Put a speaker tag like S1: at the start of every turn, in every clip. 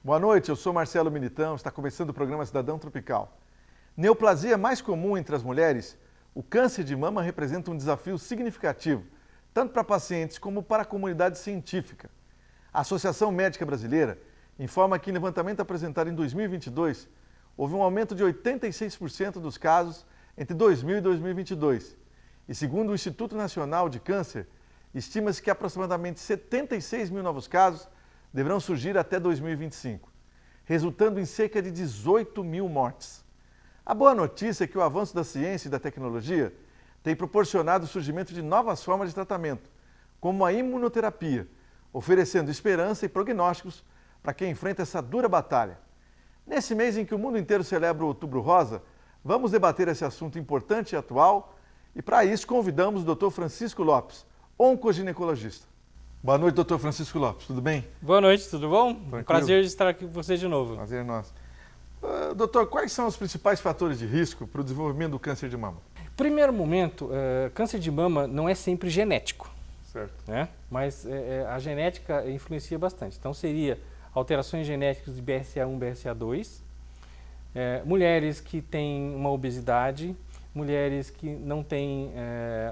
S1: Boa noite, eu sou Marcelo Militão, está começando o programa Cidadão Tropical. Neoplasia mais comum entre as mulheres, o câncer de mama representa um desafio significativo, tanto para pacientes como para a comunidade científica. A Associação Médica Brasileira informa que em levantamento apresentado em 2022, houve um aumento de 86% dos casos entre 2000 e 2022. E segundo o Instituto Nacional de Câncer, estima-se que aproximadamente 76 mil novos casos deverão surgir até 2025, resultando em cerca de 18 mil mortes. A boa notícia é que o avanço da ciência e da tecnologia tem proporcionado o surgimento de novas formas de tratamento, como a imunoterapia, oferecendo esperança e prognósticos para quem enfrenta essa dura batalha. Nesse mês em que o mundo inteiro celebra o Outubro Rosa, vamos debater esse assunto importante e atual, e para isso convidamos o Dr. Francisco Lopes, oncoginecologista. Boa noite, doutor Francisco Lopes, tudo bem?
S2: Boa noite, tudo bom?
S1: Tranquilo?
S2: Prazer de estar aqui com você de novo.
S1: Prazer é nosso. Doutor, quais são os principais fatores de risco para o desenvolvimento do câncer de mama?
S2: Primeiro momento, câncer de mama não é sempre genético,
S1: Certo.
S2: né? Mas a genética influencia bastante. Então seria alterações genéticas de BRCA1, BRCA2, mulheres que têm uma obesidade, mulheres que não têm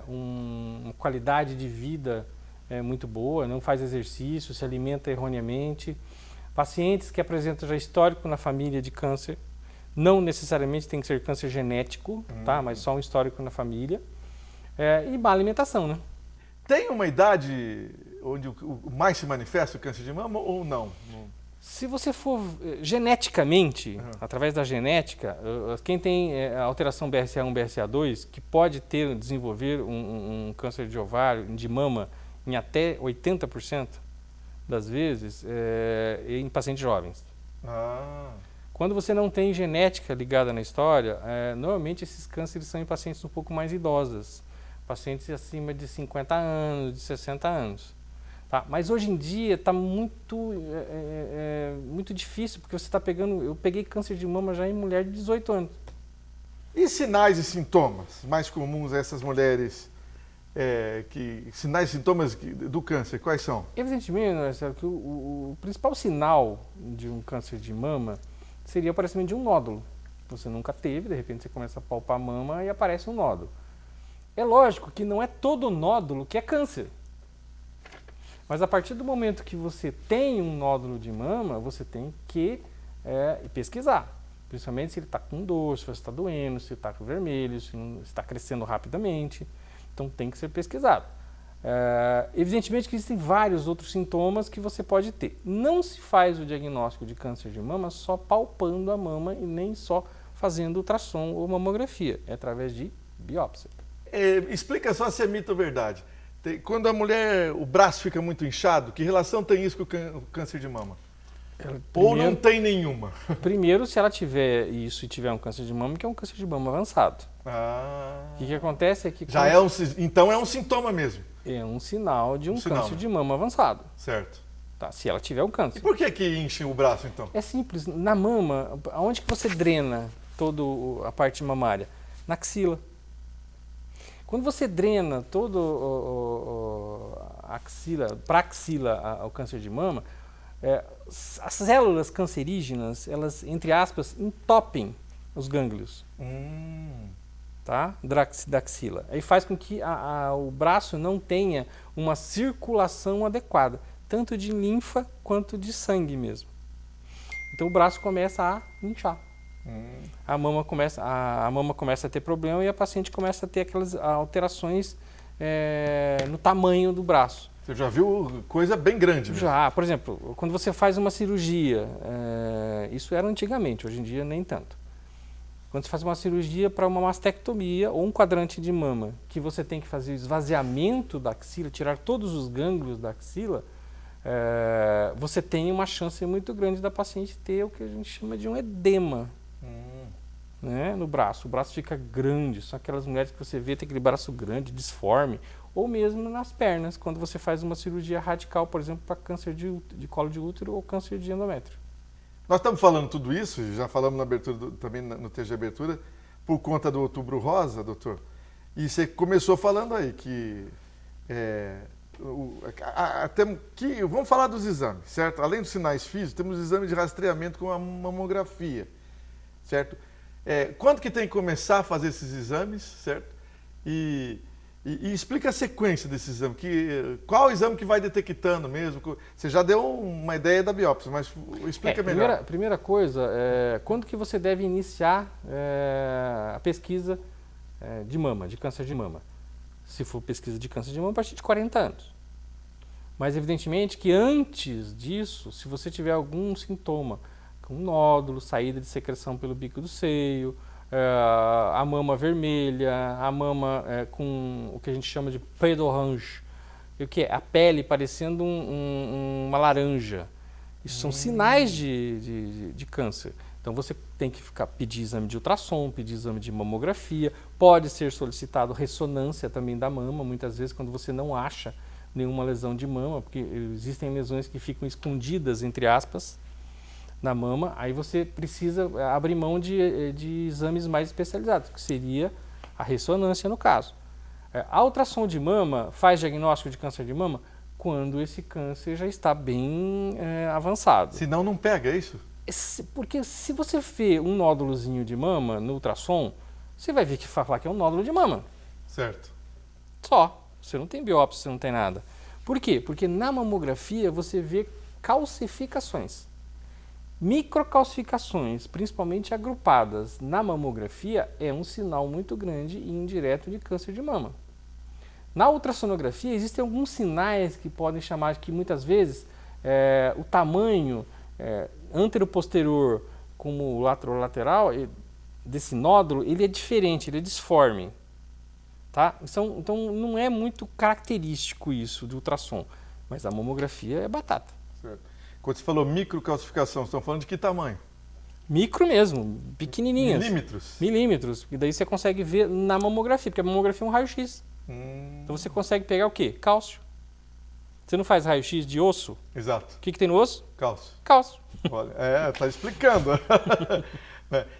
S2: uma qualidade de vida muito boa, não faz exercício, se alimenta erroneamente, pacientes que apresentam já histórico na família de câncer, não necessariamente tem que ser câncer genético, tá? Mas só um histórico na família, e má alimentação, né?
S1: Tem uma idade onde mais se manifesta o câncer de mama ou não?
S2: Se você for geneticamente, através da genética, quem tem alteração BRCA1, BRCA2, que pode desenvolver um câncer de ovário, de mama, em até 80% das vezes, em pacientes jovens. Quando você não tem genética ligada na história, normalmente esses cânceres são em pacientes um pouco mais idosas, pacientes acima de 50 anos, de 60 anos. Tá? Mas hoje em dia está muito difícil, porque você está pegando... Eu peguei câncer de mama já em mulher de 18 anos.
S1: E sinais e sintomas mais comuns a essas mulheres, sinais e sintomas do câncer, quais são?
S2: Evidentemente, Marcelo, que o principal sinal de um câncer de mama seria o aparecimento de um nódulo. Você nunca teve, de repente você começa a palpar a mama e aparece um nódulo. É lógico que não é todo nódulo que é câncer. Mas a partir do momento que você tem um nódulo de mama, você tem que pesquisar. Principalmente se ele está com dor, se está doendo, se está com vermelho, se está crescendo rapidamente. Então tem que ser pesquisado. Evidentemente que existem vários outros sintomas que você pode ter. Não se faz o diagnóstico de câncer de mama só palpando a mama e nem só fazendo ultrassom ou mamografia. É através de biópsia.
S1: Explica só se é mito ou verdade. Quando a mulher, o braço fica muito inchado, que relação tem isso com o câncer de mama? Ou não tem nenhuma?
S2: Primeiro, se ela tiver isso e tiver um câncer de mama, que é um câncer de mama avançado. O que acontece é que...
S1: Então é um sintoma mesmo?
S2: É um sinal de um câncer de mama avançado.
S1: Certo.
S2: Tá, se ela tiver um câncer.
S1: E por que enche o braço, então?
S2: É simples. Na mama, aonde que você drena toda a parte mamária? Na axila. Quando você drena toda a axila, para a axila, o câncer de mama, as células cancerígenas, elas, entre aspas, entopem os gânglios. Tá? Da axila. Aí faz com que o braço não tenha uma circulação adequada, tanto de linfa quanto de sangue mesmo. Então o braço começa a inchar. A mama começa a ter problema e a paciente começa a ter aquelas alterações no tamanho do braço.
S1: Você já viu coisa bem grande mesmo?
S2: Já, por exemplo, quando você faz uma cirurgia, isso era antigamente, hoje em dia nem tanto. Quando você faz uma cirurgia para uma mastectomia ou um quadrante de mama, que você tem que fazer o esvaziamento da axila, tirar todos os gânglios da axila, você tem uma chance muito grande da paciente ter o que a gente chama de um edema. Né, no braço. O braço fica grande, são aquelas mulheres que você vê tem aquele braço grande, disforme, ou mesmo nas pernas, quando você faz uma cirurgia radical, por exemplo, para câncer de colo de útero ou câncer de endométrio.
S1: Nós estamos falando tudo isso, já falamos na abertura também no texto de abertura, por conta do Outubro Rosa, doutor. E você começou falando aí que Vamos falar dos exames, certo? Além dos sinais físicos, temos o exame de rastreamento com a mamografia, certo? Quando que tem que começar a fazer esses exames, certo? E explica a sequência desse exame. Qual o exame que vai detectando mesmo? Você já deu uma ideia da biópsia, mas explica melhor.
S2: Primeira coisa, quando que você deve iniciar a pesquisa de mama, de câncer de mama? Se for pesquisa de câncer de mama, a partir de 40 anos. Mas, evidentemente, que antes disso, se você tiver algum sintoma, com nódulo, saída de secreção pelo bico do seio, a mama vermelha, a mama com o que a gente chama de peau d'orange, o que é? A pele parecendo uma laranja. Isso são sinais de câncer. Então você tem que pedir exame de ultrassom, pedir exame de mamografia, pode ser solicitado ressonância também da mama, muitas vezes quando você não acha nenhuma lesão de mama, porque existem lesões que ficam escondidas, entre aspas, na mama, aí você precisa abrir mão de exames mais especializados, que seria a ressonância no caso. A ultrassom de mama faz diagnóstico de câncer de mama quando esse câncer já está bem avançado.
S1: Senão não pega, é isso?
S2: Porque se você vê um nódulozinho de mama no ultrassom, você vai ver que falar que é um nódulo de mama.
S1: Certo.
S2: Só. Você não tem biópsia, você não tem nada. Por quê? Porque na mamografia você vê calcificações. Microcalcificações, principalmente agrupadas na mamografia, é um sinal muito grande e indireto de câncer de mama. Na ultrassonografia existem alguns sinais que podem chamar, que muitas vezes o tamanho antero-posterior como lateral desse nódulo, ele é diferente, ele é disforme. Tá? Então não é muito característico isso do ultrassom, mas a mamografia é batata.
S1: Certo. Quando você falou microcalcificação, estão falando de que tamanho?
S2: Micro mesmo, pequenininhas.
S1: Milímetros?
S2: Milímetros, e daí você consegue ver na mamografia, porque a mamografia é um raio-x. Então você consegue pegar o quê? Cálcio. Você não faz raio-x de osso?
S1: Exato.
S2: O que tem no osso?
S1: Cálcio.
S2: Cálcio.
S1: Olha, tá explicando.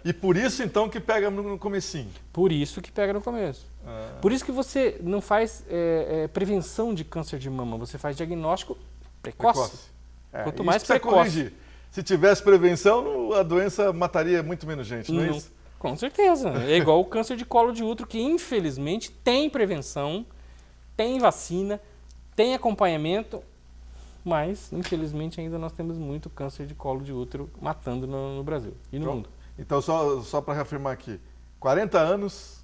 S1: E por isso, então, que pega no comecinho.
S2: Por isso que pega no começo. Por isso que você não faz prevenção de câncer de mama, você faz diagnóstico precoce. Quanto mais precoce.
S1: Corrigir. Se tivesse prevenção, a doença mataria muito menos gente, não é isso?
S2: Com certeza. É igual o câncer de colo de útero, que infelizmente tem prevenção, tem vacina, tem acompanhamento, mas infelizmente ainda nós temos muito câncer de colo de útero matando no Brasil e no mundo.
S1: Então, só para reafirmar aqui, 40 anos...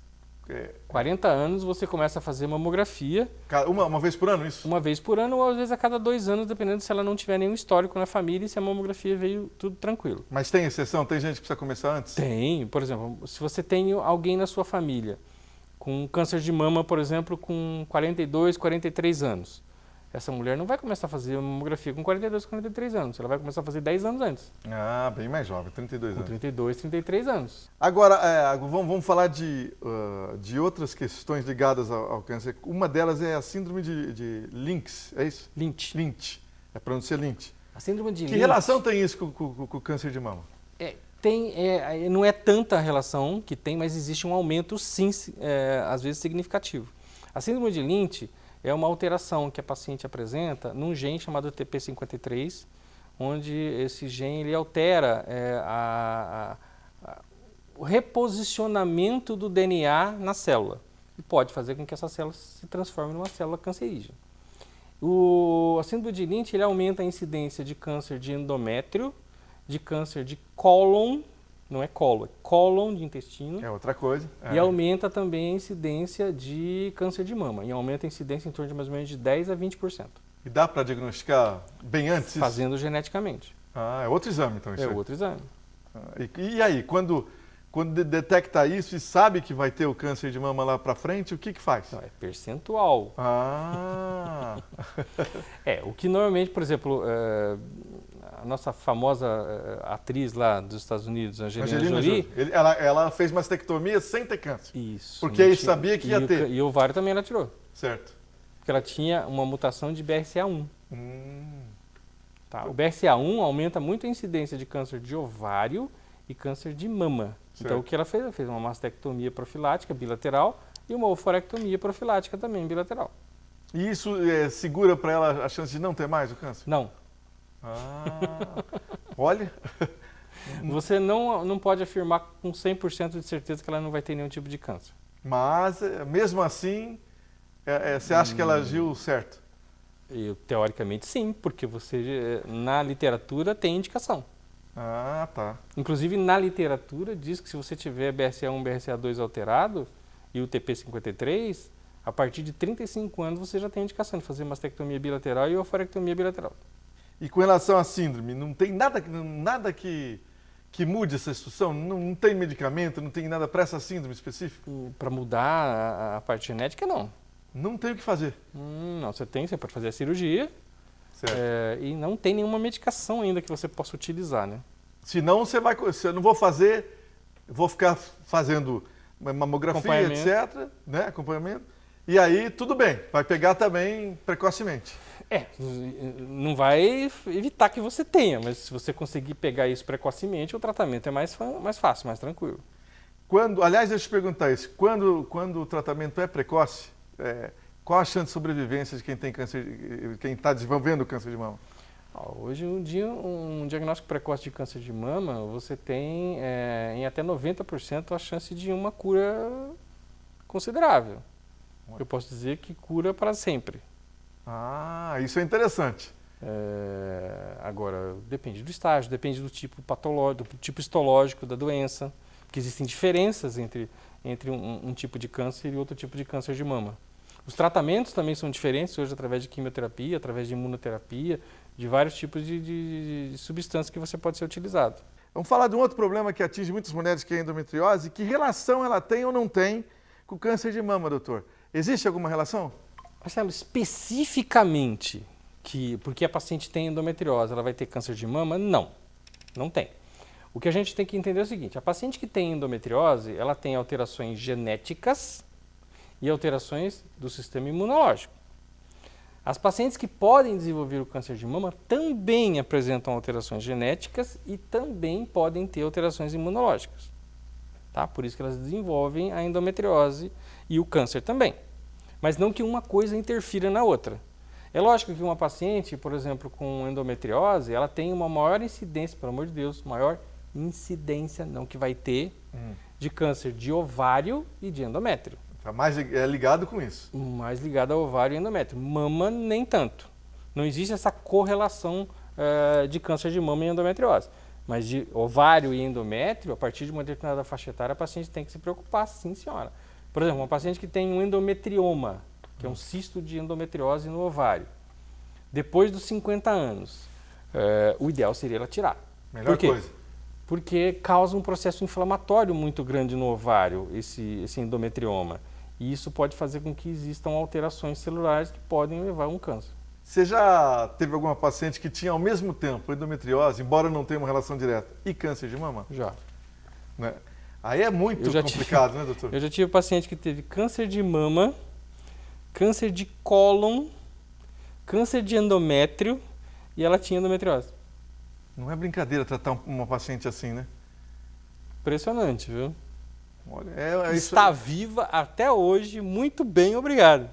S2: 40 anos você começa a fazer mamografia.
S1: Uma vez por ano, isso?
S2: Uma vez por ano ou às vezes a cada 2 anos, dependendo se ela não tiver nenhum histórico na família e se a mamografia veio tudo tranquilo.
S1: Mas tem exceção? Tem gente que precisa começar antes?
S2: Tem. Por exemplo, se você tem alguém na sua família com câncer de mama, por exemplo, com 42, 43 anos, essa mulher não vai começar a fazer mamografia com 42, 43 anos. Ela vai começar a fazer 10 anos antes.
S1: Ah, bem mais jovem, 32 anos.
S2: Com 32, 33 anos.
S1: Agora, vamos falar de outras questões ligadas ao câncer. Uma delas é a síndrome de Lynch, é isso?
S2: Lynch.
S1: É pronuncia Lynch.
S2: A síndrome de Lynch...
S1: Que relação tem isso com o câncer de mama?
S2: Não é tanta relação que tem, mas existe um aumento, sim, às vezes significativo. A síndrome de Lynch é uma alteração que a paciente apresenta num gene chamado TP53, onde esse gene ele altera o reposicionamento do DNA na célula e pode fazer com que essa célula se transforme numa célula cancerígena. A síndrome de Lynch ele aumenta a incidência de câncer de endométrio, de câncer de cólon, não é colo, é cólon de intestino.
S1: É outra coisa.
S2: E aumenta também a incidência de câncer de mama. E aumenta a incidência em torno de mais ou menos de 10% a 20%.
S1: E dá para diagnosticar bem antes?
S2: Fazendo geneticamente.
S1: Ah, é outro exame então isso?
S2: É outro exame.
S1: E aí, quando detecta isso e sabe que vai ter o câncer de mama lá para frente, o que faz?
S2: Não, é percentual.
S1: Ah!
S2: O que normalmente, por exemplo, a nossa famosa atriz lá dos Estados Unidos, Angelina Jolie.
S1: Ela fez mastectomia sem ter câncer.
S2: Isso.
S1: Porque aí sabia que ia ter.
S2: E o ovário também ela tirou.
S1: Certo.
S2: Porque ela tinha uma mutação de BRCA1. Tá. O BRCA1 aumenta muito a incidência de câncer de ovário e câncer de mama. Certo. Então o que ela fez? Ela fez uma mastectomia profilática bilateral e uma oforectomia profilática também bilateral.
S1: E isso segura para ela a chance de não ter mais o câncer?
S2: Não.
S1: Ah, olha.
S2: Você não pode afirmar com 100% de certeza que ela não vai ter nenhum tipo de câncer.
S1: Mas, mesmo assim, você acha que ela agiu certo?
S2: Teoricamente sim, porque você na literatura tem indicação.
S1: Ah, tá.
S2: Inclusive na literatura diz que se você tiver BRCA1, BRCA2 alterado e o TP53, a partir de 35 anos você já tem indicação de fazer mastectomia bilateral e ovarectomia bilateral.
S1: E com relação à síndrome, não tem nada que mude essa situação? Não tem medicamento, não tem nada para essa síndrome específica?
S2: Para mudar a parte genética, não.
S1: Não tem o que fazer.
S2: Não, você pode fazer a cirurgia e não tem nenhuma medicação ainda que você possa utilizar, né?
S1: Senão se eu não vou fazer, vou ficar fazendo mamografia, etc., né? Acompanhamento. E aí, tudo bem, vai pegar também precocemente.
S2: Não vai evitar que você tenha, mas se você conseguir pegar isso precocemente, o tratamento é mais fácil, mais tranquilo.
S1: Aliás, deixa eu te perguntar isso. Quando o tratamento é precoce, qual a chance de sobrevivência de quem tem câncer, quem está desenvolvendo câncer de mama?
S2: Hoje, um diagnóstico precoce de câncer de mama, você tem em até 90% a chance de uma cura considerável. Eu posso dizer que cura para sempre.
S1: Ah, isso é interessante.
S2: Agora, depende do estágio, depende do tipo patológico, do tipo histológico da doença, porque existem diferenças entre um tipo de câncer e outro tipo de câncer de mama. Os tratamentos também são diferentes hoje através de quimioterapia, através de imunoterapia, de vários tipos de substâncias que você pode ser utilizado.
S1: Vamos falar de um outro problema que atinge muitas mulheres, que é a endometriose. Que relação ela tem ou não tem com o câncer de mama, doutor? Existe alguma relação?
S2: Marcelo, especificamente porque a paciente tem endometriose, ela vai ter câncer de mama? Não tem. O que a gente tem que entender é o seguinte, a paciente que tem endometriose, ela tem alterações genéticas e alterações do sistema imunológico. As pacientes que podem desenvolver o câncer de mama também apresentam alterações genéticas e também podem ter alterações imunológicas. Tá? Por isso que elas desenvolvem a endometriose e o câncer também. Mas não que uma coisa interfira na outra. É lógico que uma paciente, por exemplo, com endometriose, ela tem uma maior incidência, pelo amor de Deus, maior incidência, não que vai ter, de câncer de ovário e de endométrio.
S1: Está mais ligado com isso.
S2: Mais ligado a ovário e endométrio. Mama, nem tanto. Não existe essa correlação de câncer de mama e endometriose. Mas de ovário e endométrio, a partir de uma determinada faixa etária, a paciente tem que se preocupar, sim, senhora. Por exemplo, uma paciente que tem um endometrioma, que é um cisto de endometriose no ovário, depois dos 50 anos, o ideal seria ela tirar.
S1: Melhor coisa.
S2: Porque causa um processo inflamatório muito grande no ovário, esse endometrioma. E isso pode fazer com que existam alterações celulares que podem levar a um câncer.
S1: Você já teve alguma paciente que tinha ao mesmo tempo endometriose, embora não tenha uma relação direta, e câncer de mama?
S2: Já.
S1: Né? Aí é muito complicado, né, doutor?
S2: Eu já tive paciente que teve câncer de mama, câncer de cólon, câncer de endométrio e ela tinha endometriose.
S1: Não é brincadeira tratar uma paciente assim, né?
S2: Impressionante, viu?
S1: Olha,
S2: Está viva até hoje, muito bem, obrigado.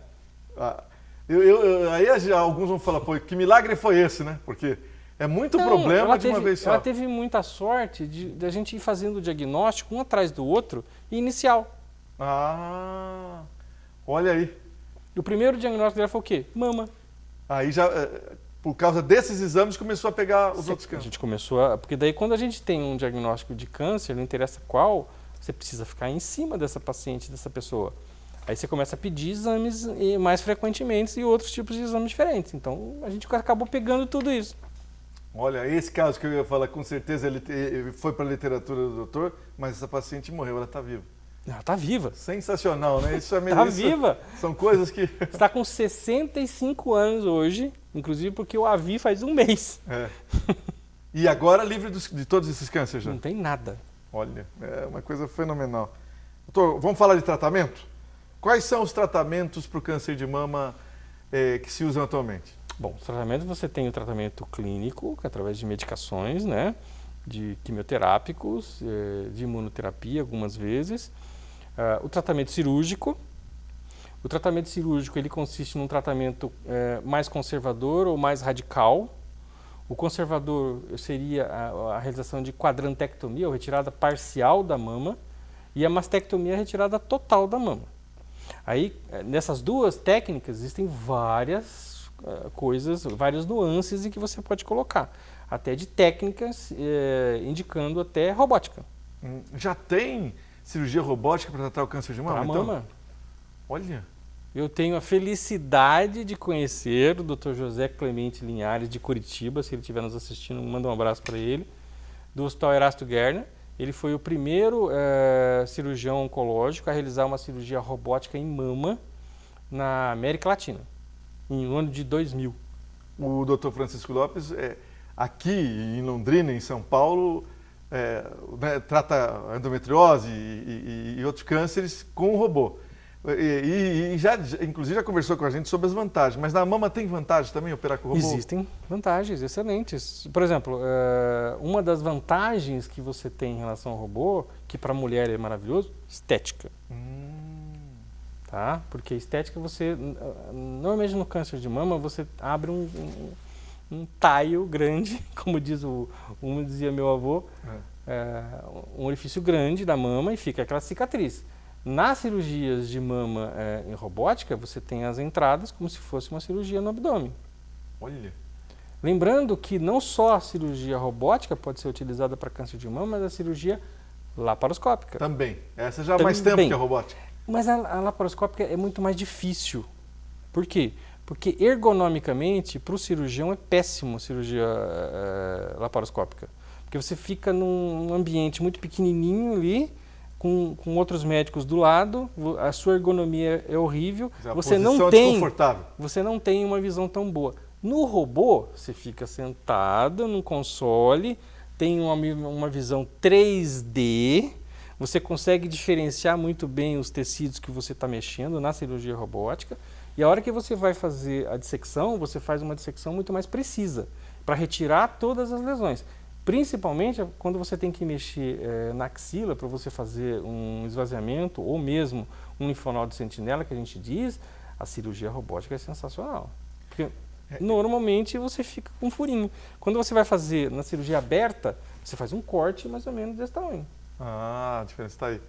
S1: Aí alguns vão falar, pô, que milagre foi esse, né? Porque é muito problema de uma vez só.
S2: Ela teve muita sorte de a gente ir fazendo o diagnóstico um atrás do outro e inicial.
S1: Ah, olha aí.
S2: E o primeiro diagnóstico dela foi o quê? Mama.
S1: Aí já, por causa desses exames, começou a pegar os outros cânceres.
S2: A gente começou porque daí quando a gente tem um diagnóstico de câncer, não interessa qual, você precisa ficar em cima dessa paciente, dessa pessoa. Aí você começa a pedir exames mais frequentemente e outros tipos de exames diferentes. Então, a gente acabou pegando tudo isso.
S1: Olha, esse caso que eu ia falar, com certeza ele foi para a literatura do doutor, mas essa paciente morreu, ela está viva.
S2: Ela está viva.
S1: Sensacional, né? Isso é
S2: Está viva.
S1: São coisas que...
S2: Está com 65 anos hoje, inclusive porque eu a vi faz um mês.
S1: E agora livre de todos esses cânceres já?
S2: Não tem nada.
S1: Olha, é uma coisa fenomenal. Doutor, vamos falar de tratamento? Quais são os tratamentos para o câncer de mama que se usam atualmente?
S2: Bom, os tratamentos, você tem o tratamento clínico, que é através de medicações, né? De quimioterápicos, de imunoterapia algumas vezes. O tratamento cirúrgico. O tratamento cirúrgico ele consiste num tratamento mais conservador ou mais radical. O conservador seria a realização de quadrantectomia, ou retirada parcial da mama, e a mastectomia, a retirada total da mama. Aí, nessas duas técnicas, existem várias coisas, várias nuances em que você pode colocar, até de técnicas, indicando até robótica.
S1: Já tem cirurgia robótica para tratar o câncer de mama?
S2: Para a mama.
S1: Olha.
S2: Eu tenho a felicidade de conhecer o Dr. José Clemente Linhares, de Curitiba. Se ele estiver nos assistindo, manda um abraço para ele, do Hospital Erasto Gerner. Ele foi o primeiro cirurgião oncológico a realizar uma cirurgia robótica em mama na América Latina, no ano de 2000.
S1: O Dr. Francisco Lopes, aqui em Londrina, em São Paulo, trata endometriose e outros cânceres com o robô. E inclusive já conversou com a gente sobre as vantagens, mas na mama tem vantagem também operar com o robô?
S2: Existem vantagens excelentes. Por exemplo, uma das vantagens que você tem em relação ao robô, que para a mulher é maravilhoso, estética. Tá? Porque estética você, normalmente no câncer de mama, você abre um taio grande, como dizia meu avô, um orifício grande da mama e fica aquela cicatriz. Nas cirurgias de mama em robótica, você tem as entradas como se fosse uma cirurgia no abdômen.
S1: Olha!
S2: Lembrando que não só a cirurgia robótica pode ser utilizada para câncer de mama, mas a cirurgia laparoscópica.
S1: Também. Essa já há mais tempo que a robótica.
S2: Mas a laparoscópica é muito mais difícil. Por quê? Porque ergonomicamente, para o cirurgião, é péssimo a cirurgia laparoscópica. Porque você fica num ambiente muito pequenininho ali, com outros médicos do lado, a sua ergonomia é horrível, você não tem uma visão tão boa. No robô, você fica sentado num console, tem uma visão 3D, você consegue diferenciar muito bem os tecidos que você está mexendo na cirurgia robótica, e a hora que você vai fazer a dissecção, você faz uma dissecção muito mais precisa, para retirar todas as lesões. Principalmente quando você tem que mexer na axila para você fazer um esvaziamento ou mesmo um linfonodo de sentinela, que a gente diz, a cirurgia robótica é sensacional. Porque normalmente você fica com um furinho. Quando você vai fazer na cirurgia aberta, você faz um corte mais ou menos desse tamanho.
S1: Ah, a diferença está aí.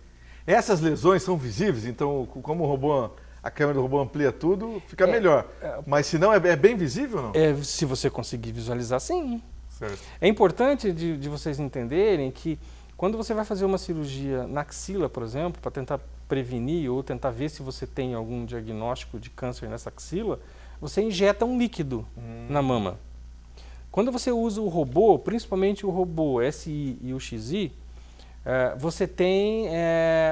S1: Essas lesões são visíveis, então como a câmera do robô amplia tudo, fica melhor. Mas se não, é bem visível ou não?
S2: Se você conseguir visualizar, sim.
S1: Certo.
S2: É importante de vocês entenderem que quando você vai fazer uma cirurgia na axila, por exemplo, para tentar prevenir ou tentar ver se você tem algum diagnóstico de câncer nessa axila, você injeta um líquido na mama. Quando você usa o robô, principalmente o robô SI e o XI, você tem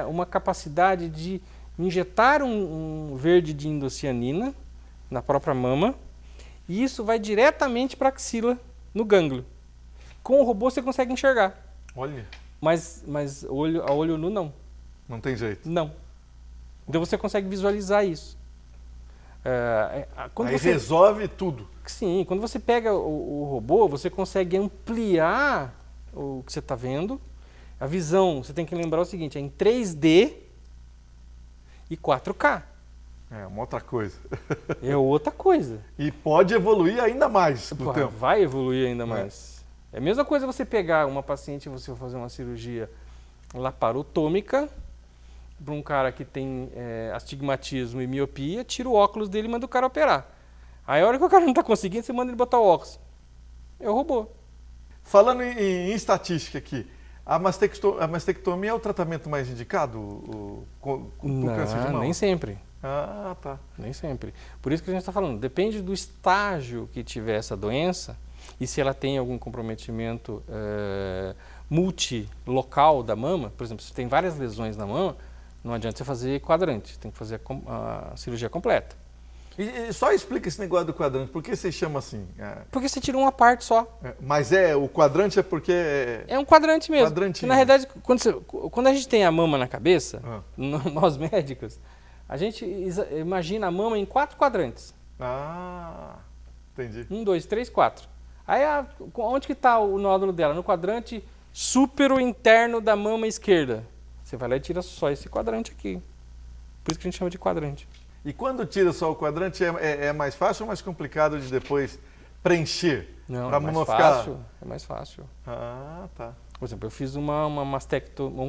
S2: uma capacidade de injetar um verde de indocianina na própria mama e isso vai diretamente para a axila, no gânglio. Com o robô você consegue enxergar.
S1: Olha.
S2: Mas a olho nu não.
S1: Não tem jeito.
S2: Não. Então você consegue visualizar isso.
S1: Aí resolve tudo.
S2: Sim, quando você pega o robô, você consegue ampliar o que você está vendo. A visão, você tem que lembrar o seguinte, é em 3D e 4K.
S1: É uma outra coisa.
S2: É outra coisa.
S1: E pode evoluir ainda mais no tempo.
S2: Vai evoluir ainda mais. É a mesma coisa você pegar uma paciente e você fazer uma cirurgia laparotômica para um cara que tem astigmatismo e miopia, tira o óculos dele e manda o cara operar. Aí a hora que o cara não está conseguindo, você manda ele botar o óculos. É o robô.
S1: Falando em estatística aqui, a mastectomia é o tratamento mais indicado para o câncer de mama?
S2: Nem sempre.
S1: Ah, tá.
S2: Nem sempre. Por isso que a gente está falando, depende do estágio que tiver essa doença e se ela tem algum comprometimento multilocal da mama, por exemplo, se tem várias lesões na mama, não adianta você fazer quadrante, tem que fazer a cirurgia completa.
S1: E só explica esse negócio do quadrante, por que você chama assim?
S2: Porque você tira uma parte só.
S1: Mas o quadrante é porque...
S2: É um quadrante mesmo.
S1: Quadrantinho.
S2: Na realidade, quando a gente tem a mama na cabeça, nós médicos, a gente imagina a mama em 4 quadrantes.
S1: Ah, entendi.
S2: 1, 2, 3, 4. Aí, onde que está o nódulo dela? No quadrante súpero interno da mama esquerda. Você vai lá e tira só esse quadrante aqui. Por isso que a gente chama de quadrante.
S1: E quando tira só o quadrante, é mais fácil ou mais complicado de depois preencher?
S2: Não,
S1: Pra
S2: é mais
S1: mama
S2: fácil. É mais fácil.
S1: Ah, tá.
S2: Por exemplo, eu fiz uma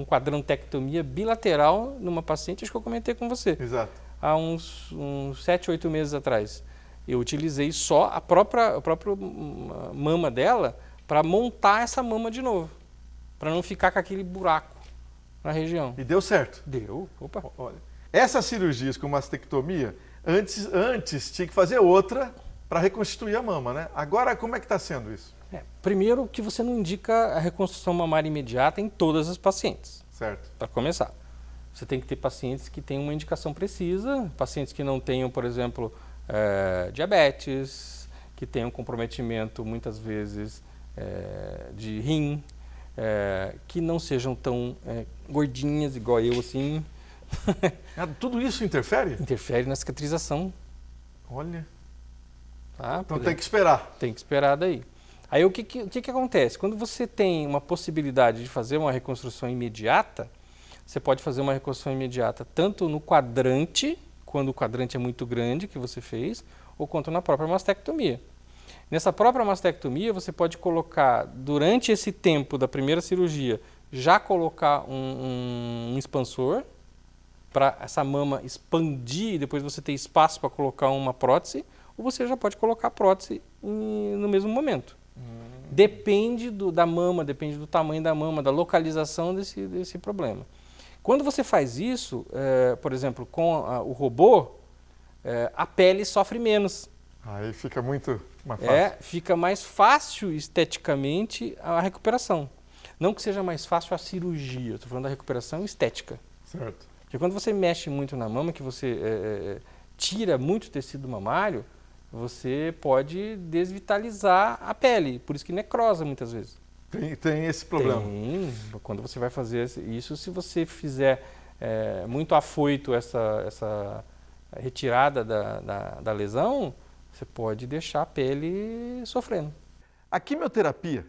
S2: quadrantectomia bilateral numa paciente, acho que eu comentei com você,
S1: Exato.
S2: há uns 7, 8 meses atrás. Eu utilizei só a própria mama dela para montar essa mama de novo, para não ficar com aquele buraco na região.
S1: E deu certo.
S2: Deu. Opa.
S1: Olha, essas cirurgias com mastectomia, antes tinha que fazer outra para reconstituir a mama, né? Agora, como é que está sendo isso?
S2: Primeiro que você não indica a reconstrução mamária imediata em todas as pacientes.
S1: Certo.
S2: Para começar. Você tem que ter pacientes que tenham uma indicação precisa, pacientes que não tenham, por exemplo, diabetes, que tenham comprometimento, muitas vezes, de rim, que não sejam tão gordinhas, igual eu, assim.
S1: Tudo isso interfere?
S2: Interfere na cicatrização.
S1: Olha.
S2: Tá?
S1: Então tem que esperar.
S2: Tem que esperar daí. Aí o que acontece? Quando você tem uma possibilidade de fazer uma reconstrução imediata, você pode fazer uma reconstrução imediata tanto no quadrante, quando o quadrante é muito grande que você fez, ou quanto na própria mastectomia. Nessa própria mastectomia, você pode colocar, durante esse tempo da primeira cirurgia, já colocar um expansor, para essa mama expandir e depois você ter espaço para colocar uma prótese, ou você já pode colocar a prótese no mesmo momento. Depende da mama, depende do tamanho da mama, da localização desse problema. Quando você faz isso, por exemplo, com o robô, a pele sofre menos.
S1: Aí fica muito mais fácil.
S2: Fica mais fácil esteticamente a recuperação. Não que seja mais fácil a cirurgia, estou falando da recuperação estética.
S1: Certo.
S2: Porque quando você mexe muito na mama, que você tira muito tecido mamário, você pode desvitalizar a pele, por isso que necrosa muitas vezes.
S1: Tem esse problema.
S2: Tem. Quando você vai fazer isso, se você fizer muito afoito essa retirada da lesão, você pode deixar a pele sofrendo.
S1: A quimioterapia,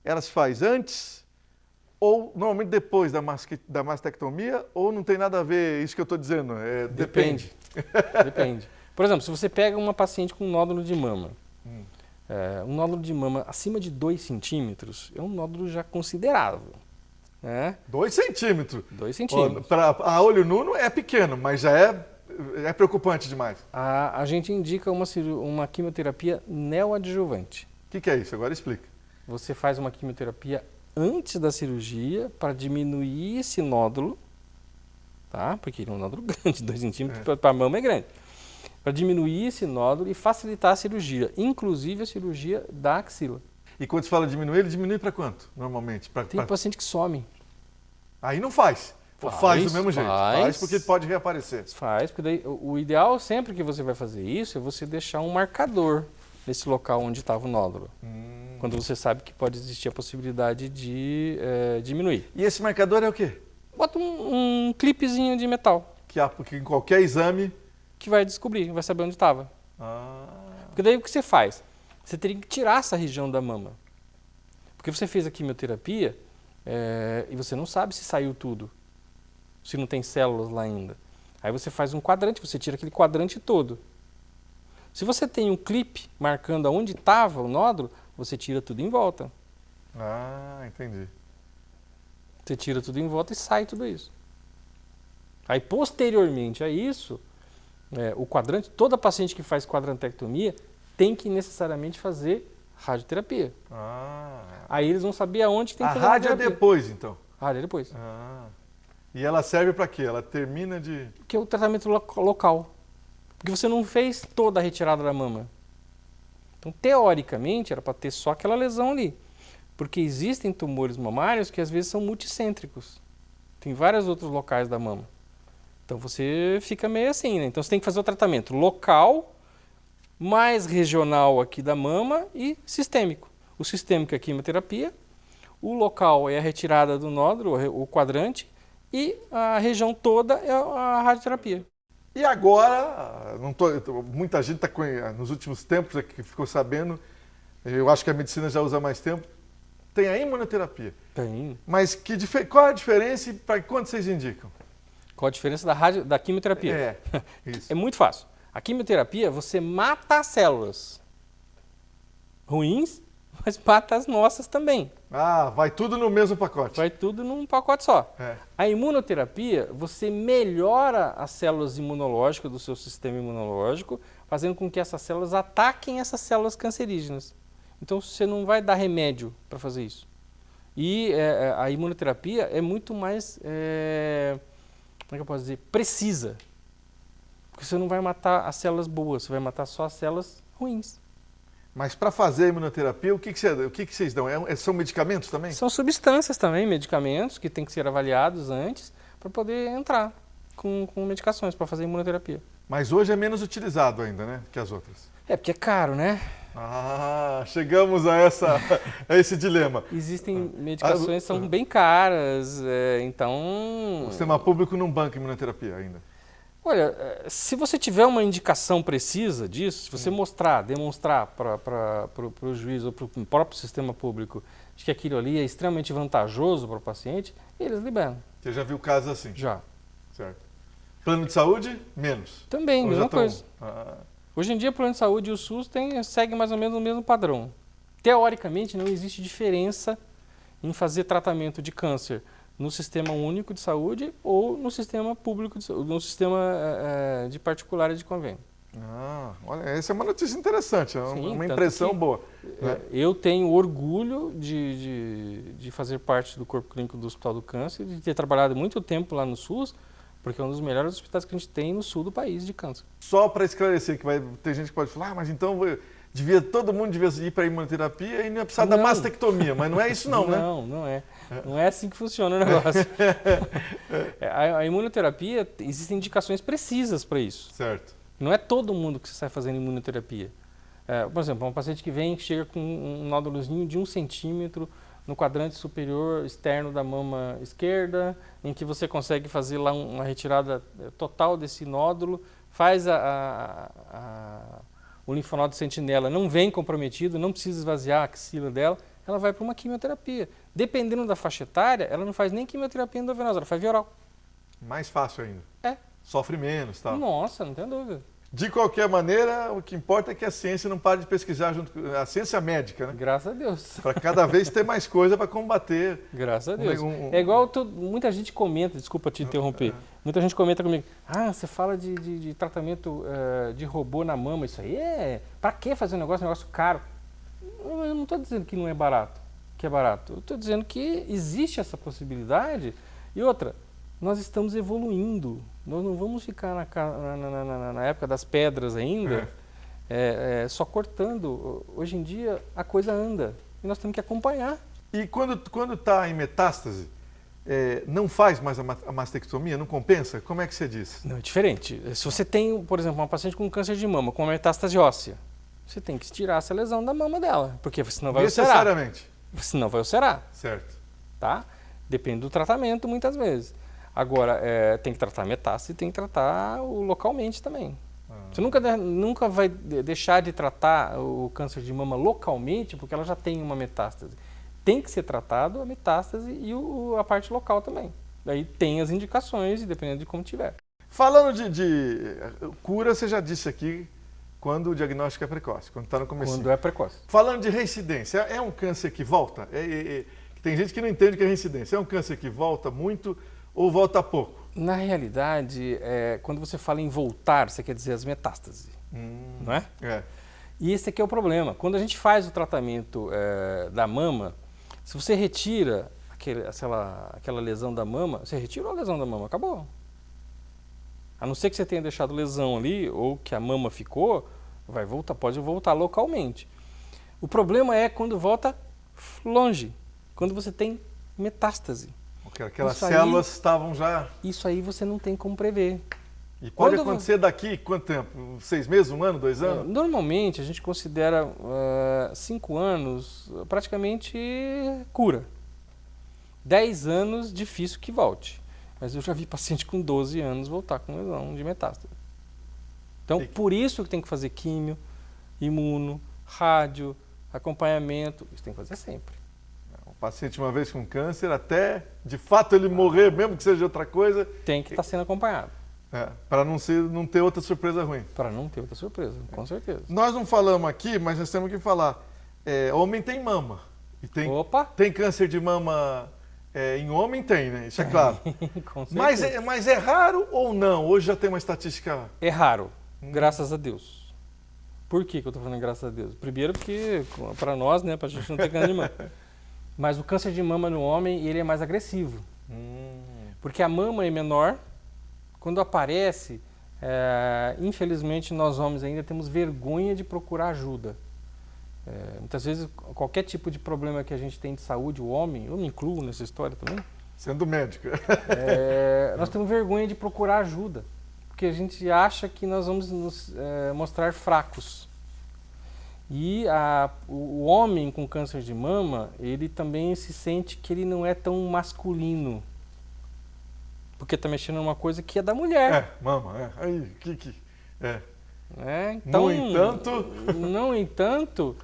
S1: ela se faz antes ou normalmente depois da mastectomia, ou não tem nada a ver isso que eu estou dizendo? Depende.
S2: Depende. Por exemplo, se você pega uma paciente com um nódulo de mama, um nódulo de mama acima de 2 centímetros é um nódulo já considerável.
S1: 2 centímetros?
S2: 2 centímetros.
S1: A olho nu é pequeno, mas já é preocupante demais.
S2: A gente indica uma quimioterapia neoadjuvante.
S1: O que é isso? Agora explica.
S2: Você faz uma quimioterapia antes da cirurgia para diminuir esse nódulo, tá? Porque ele é um nódulo grande, 2 centímetros para a mama é grande. Para diminuir esse nódulo e facilitar a cirurgia, inclusive a cirurgia da axila.
S1: E quando se fala diminuir, ele diminui para quanto, normalmente?
S2: Tem paciente que some.
S1: Aí não faz. Faz do mesmo jeito. Faz porque pode reaparecer.
S2: Faz, porque daí, o ideal sempre que você vai fazer isso é você deixar um marcador nesse local onde estava o nódulo. Quando você sabe que pode existir a possibilidade de diminuir.
S1: E esse marcador é o quê?
S2: Bota um clipezinho de metal.
S1: Porque em qualquer exame...
S2: Que vai descobrir, vai saber onde estava. Porque daí o que você faz? Você teria que tirar essa região da mama. Porque você fez a quimioterapia e você não sabe se saiu tudo. Se não tem células lá ainda. Aí você faz um quadrante, você tira aquele quadrante todo. Se você tem um clipe marcando aonde estava o nódulo, você tira tudo em volta.
S1: Entendi.
S2: Você tira tudo em volta e sai tudo isso. Aí posteriormente a isso, o quadrante, toda paciente que faz quadrantectomia tem que necessariamente fazer radioterapia. Aí eles vão saber aonde tem que fazer
S1: a rádio é depois, então?
S2: A rádio é depois.
S1: E ela serve para quê? Ela termina de...
S2: Que é o tratamento local. Porque você não fez toda a retirada da mama. Então, teoricamente, era para ter só aquela lesão ali. Porque existem tumores mamários que às vezes são multicêntricos. Tem vários outros locais da mama. Então, você fica meio assim, né? Então, você tem que fazer o tratamento local, mais regional aqui da mama e sistêmico. O sistêmico é a quimioterapia, o local é a retirada do nódulo, o quadrante, e a região toda é a radioterapia.
S1: E agora, muita gente nos últimos tempos que ficou sabendo, eu acho que a medicina já usa mais tempo, tem a imunoterapia.
S2: Tem.
S1: Mas qual é a diferença e para quando vocês indicam?
S2: Qual a diferença da quimioterapia?
S1: Isso.
S2: É muito fácil. A quimioterapia, você mata as células ruins, mas mata as nossas também.
S1: Ah, vai tudo no mesmo pacote.
S2: Vai tudo num pacote só.
S1: É.
S2: A imunoterapia, você melhora as células imunológicas do seu sistema imunológico, fazendo com que essas células ataquem essas células cancerígenas. Então, você não vai dar remédio para fazer isso. E a imunoterapia é muito mais, como é que eu posso dizer, precisa. Porque você não vai matar as células boas, você vai matar só as células ruins.
S1: Mas para fazer a imunoterapia, o que vocês dão? São medicamentos também?
S2: São substâncias também, medicamentos, que têm que ser avaliados antes para poder entrar com medicações para fazer imunoterapia.
S1: Mas hoje é menos utilizado ainda, né, que as outras.
S2: É porque é caro, né?
S1: Ah, chegamos a esse dilema.
S2: Existem medicações que são bem caras, então...
S1: O sistema público não banca imunoterapia ainda.
S2: Olha, se você tiver uma indicação precisa disso, se você demonstrar para o juiz ou para o próprio sistema público de que aquilo ali é extremamente vantajoso para o paciente, eles liberam.
S1: Você já viu casos assim?
S2: Já.
S1: Certo. Plano de saúde, menos.
S2: Também, mesma coisa.
S1: Ah.
S2: Hoje em dia, o plano de saúde e o SUS seguem mais ou menos o mesmo padrão. Teoricamente, não existe diferença em fazer tratamento de câncer no sistema único de saúde ou no sistema público de saúde, no sistema de particulares de convênio.
S1: Ah, olha, essa é uma notícia interessante, é
S2: Sim,
S1: uma impressão boa. Né?
S2: Eu tenho orgulho de fazer parte do Corpo Clínico do Hospital do Câncer, de ter trabalhado muito tempo lá no SUS, porque é um dos melhores hospitais que a gente tem no sul do país de câncer.
S1: Só para esclarecer, que ter gente que pode falar, mas então todo mundo devia ir para a imunoterapia e não ia precisar da mastectomia, mas não é isso não, né?
S2: Não, não é. Não é assim que funciona o negócio. A imunoterapia, existem indicações precisas para isso.
S1: Certo.
S2: Não é todo mundo que sai fazendo imunoterapia. Por exemplo, um paciente que chega com um nódulozinho de 1 centímetro no quadrante superior externo da mama esquerda, em que você consegue fazer lá uma retirada total desse nódulo, faz o linfonodo sentinela, não vem comprometido, não precisa esvaziar a axila dela, ela vai para uma quimioterapia. Dependendo da faixa etária, ela não faz nem quimioterapia endovenosa, ela faz via oral.
S1: Mais fácil ainda. Sofre menos, tal.
S2: Nossa, não tem dúvida.
S1: De qualquer maneira, o que importa é que a ciência não pare de pesquisar junto com a ciência médica, né?
S2: Graças a Deus.
S1: Para cada vez ter mais coisa para combater.
S2: Graças a Deus. É igual muita gente comenta, desculpa te interromper, muita gente comenta comigo, você fala de tratamento de robô na mama, isso aí para que fazer um negócio caro? Eu não estou dizendo que não é barato, que é barato. Eu estou dizendo que existe essa possibilidade. E outra, nós estamos evoluindo. Nós não vamos ficar na época das pedras ainda, só cortando. Hoje em dia a coisa anda e nós temos que acompanhar.
S1: E quando está em metástase, não faz mais a mastectomia? Não compensa? Como é que você diz?
S2: Não, é diferente. Se você tem, por exemplo, uma paciente com câncer de mama, com uma metástase óssea, você tem que tirar essa lesão da mama dela, porque senão vai ulcerar.
S1: Necessariamente.
S2: Senão vai ulcerar.
S1: Certo.
S2: Tá? Depende do tratamento, muitas vezes. Agora, tem que tratar a metástase e tem que tratar localmente também. Você nunca vai deixar de tratar o câncer de mama localmente, porque ela já tem uma metástase. Tem que ser tratado a metástase e a parte local também. Daí tem as indicações, dependendo de como tiver.
S1: Falando de cura, você já disse aqui quando o diagnóstico é precoce, quando está no começo.
S2: Quando é precoce.
S1: Falando de reincidência, é um câncer que volta? Tem gente que não entende o que é reincidência. É um câncer que volta muito ou volta pouco?
S2: Na realidade, quando você fala em voltar, você quer dizer as metástases, não é? E esse aqui é o problema. Quando a gente faz o tratamento da mama, se você retira aquela lesão da mama, você retirou a lesão da mama, acabou. A não ser que você tenha deixado lesão ali, ou que a mama ficou, pode voltar localmente. O problema é quando volta longe, quando você tem metástase.
S1: Porque aquelas células estavam já...
S2: Isso aí você não tem como prever.
S1: E pode acontecer daqui quanto tempo? 6 meses, 1 ano, 2 anos?
S2: Normalmente a gente considera 5 anos praticamente cura. 10 anos difícil que volte. Mas eu já vi paciente com 12 anos voltar com lesão de metástase. Então, por isso que tem que fazer químio, imuno, rádio, acompanhamento. Isso tem que fazer sempre.
S1: paciente uma vez com câncer, até de fato ele morrer, mesmo que seja outra coisa.
S2: Tem que estar sendo acompanhado.
S1: Para não ter outra surpresa ruim.
S2: Para não ter outra surpresa, com certeza.
S1: Nós não falamos aqui, mas nós temos que falar. Homem tem mama. E tem câncer de mama em homem, tem, né? Isso é claro.
S2: Com certeza.
S1: Mas é raro ou não? Hoje já tem uma estatística...
S2: É raro, graças a Deus. Por que eu estou falando graças a Deus? Primeiro porque, para nós, né, para a gente não ter câncer de mama. Mas o câncer de mama no homem, ele é mais agressivo. Porque a mama é menor. Quando aparece, infelizmente, nós homens ainda temos vergonha de procurar ajuda. Muitas vezes, qualquer tipo de problema que a gente tem de saúde, o homem, eu me incluo nessa história também.
S1: Sendo médico.
S2: Nós temos vergonha de procurar ajuda. Porque a gente acha que nós vamos nos mostrar fracos. E o homem com câncer de mama, ele também se sente que ele não é tão masculino. Porque está mexendo numa coisa que é da mulher.
S1: Mama, Aí,
S2: Então,
S1: no entanto,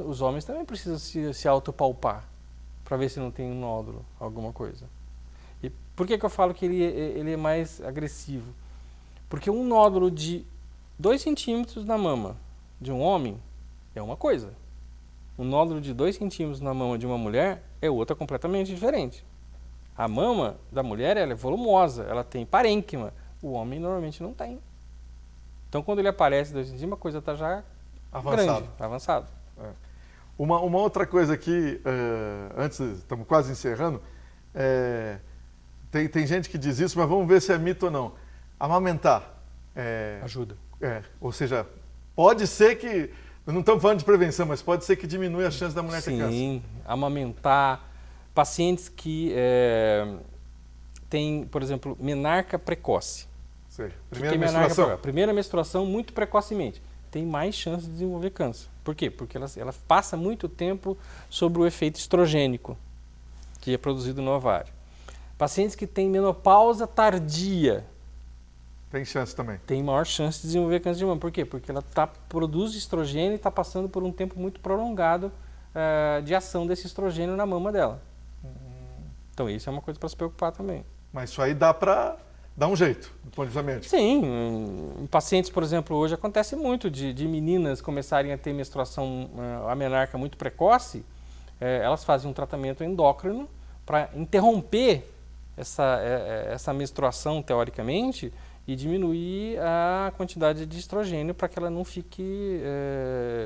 S2: os homens também precisam se autopalpar para ver se não tem um nódulo, alguma coisa. E por que eu falo que ele é mais agressivo? Porque um nódulo de 2 centímetros na mama de um homem é uma coisa. Um nódulo de 2 centímetros na mama de uma mulher é outra completamente diferente. A mama da mulher ela é volumosa, ela tem parênquima. O homem normalmente não tem. Então, quando ele aparece 2 centímetros, a coisa está já grande, avançado.
S1: Uma outra coisa aqui, antes, estamos quase encerrando, tem gente que diz isso, mas vamos ver se é mito ou não. Amamentar.
S2: Ajuda.
S1: Ou seja, pode ser que, não estamos falando de prevenção, mas pode ser que diminua a chance da mulher ter câncer.
S2: Sim, amamentar. Pacientes que têm, por exemplo, menarca precoce.
S1: Primeira menstruação.
S2: Primeira menstruação muito precocemente. Tem mais chance de desenvolver câncer. Por quê? Porque ela passa muito tempo sobre o efeito estrogênico, que é produzido no ovário. Pacientes que têm menopausa tardia.
S1: Tem chance também.
S2: Tem maior chance de desenvolver câncer de mama. Por quê? Porque ela produz estrogênio e está passando por um tempo muito prolongado de ação desse estrogênio na mama dela. Então isso é uma coisa para se preocupar também.
S1: Mas isso aí dá para dar um jeito, do ponto de vista médico.
S2: Sim, em pacientes, por exemplo, hoje acontece muito de meninas começarem a ter menstruação, a menarca muito precoce, elas fazem um tratamento endócrino para interromper essa menstruação, teoricamente, e diminuir a quantidade de estrogênio para que ela não fique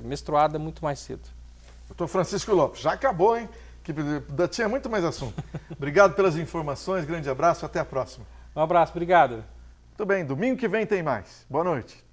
S2: menstruada muito mais cedo.
S1: Doutor Francisco Lopes, já acabou, hein? Que tinha muito mais assunto. Obrigado pelas informações, grande abraço, até a próxima.
S2: Um abraço, obrigado.
S1: Muito bem, domingo que vem tem mais. Boa noite.